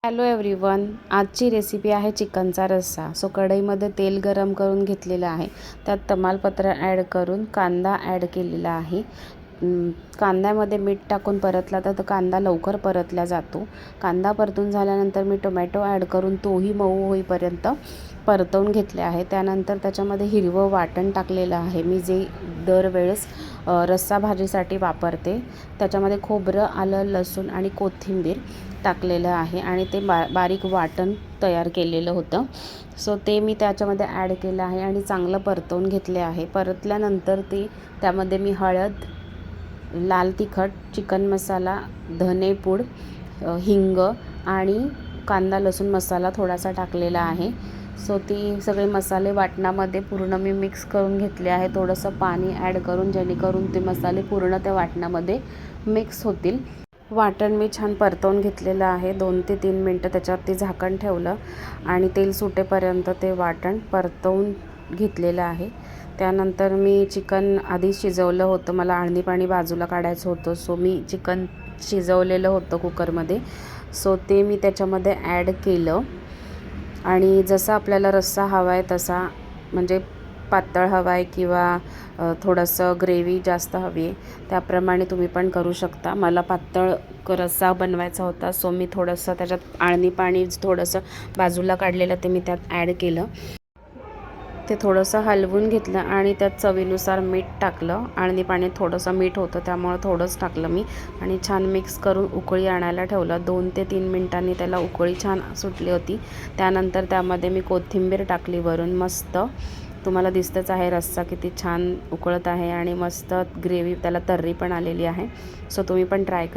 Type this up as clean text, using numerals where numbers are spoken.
Hello everyone, आजची recipe आहे चिकनचा रस्सा. कढईमध्ये तेल गरम करून घेतलेलं आहे. त्यात तमालपत्र ॲड करून कांदा ॲड केलेला आहे. कांद्यामध्ये मीठ टाकून परतला तर कांदा लवकर परतला जातो. कांदा परतून झाल्यानंतर मी टोमॅटो ॲड करून तोही मऊ होईपर्यंत परतवून घेतले आहे. त्यानंतर त्याच्यामध्ये हिरवं वाटण टाकलेलं आहे मी, जे दरवेळेस रस्सा भाजीसाठी वापरते. त्याच्यामध्ये खोबरं, आलं, लसूण आणि कोथिंबीर टाकलेलं आहे आणि ते बारीक वाटण तयार केलेलं होतं. ते मी त्याच्यामध्ये ॲड केलं आहे आणि चांगलं परतवून घेतले आहे. परतल्यानंतर त्यामध्ये मी हळद, लाल तिखट, चिकन मसाला, धनेपूड, हिंग आणि कांदा लसूण मसाला थोडासा टाकलेला आहे. ती सगळे मसाले वाटणामध्ये पूर्ण मी मिक्स करून घेतले आहे. थोडंसं पाणी ॲड करून, जेणेकरून ते मसाले पूर्ण त्या वाटणामध्ये मिक्स होतील. वाटण मी छान परतवून घेतलेलं आहे. 2 ते 3 मिनटं त्याच्यावरती झाकण ठेवलं आणि तेल सुटेपर्यंत ते वाटण परतवून घेतलेलं आहे. त्यानंतर मी चिकन आधी शिजवलं होतं. मला आळणी पाणी बाजूला काढायचं होतं. मी चिकन शिजवलेलं होतं कुकरमध्ये. ते मी त्याच्यामध्ये ॲड केलं आणि जसा आपल्याला रस्सा हवा आहे तसा, म्हणजे पातळ हवा आहे किंवा थोडंसं ग्रेव्ही जास्त हवी आहे त्याप्रमाणे तुम्ही पण करू शकता. मला पातळ रस्सा बनवायचा होता. मी थोडंसं त्याच्यात आळणी पाणी थोडंसं बाजूला काढलेलं ते मी त्यात ॲड केलं. ते थोडंसं हलवून घेतलं आणि त्यात चवीनुसार मीठ टाकलं. आळणी पाण्यात थोडंसं मीठ होतं त्यामुळं थोडंच टाकलं मी आणि छान मिक्स करून उकळी आणायला ठेवलं. 2 ते 3 मिनटांनी त्याला उकळी छान सुटली होती. त्यानंतर त्यामध्ये मी कोथिंबीर टाकली वरून. मस्त तुम्हाला दिसतंच आहे रस्सा किती छान उकळत आहे आणि मस्त ग्रेव्ही, त्याला तर्री पण आलेली आहे. तुम्ही पण ट्राय करा.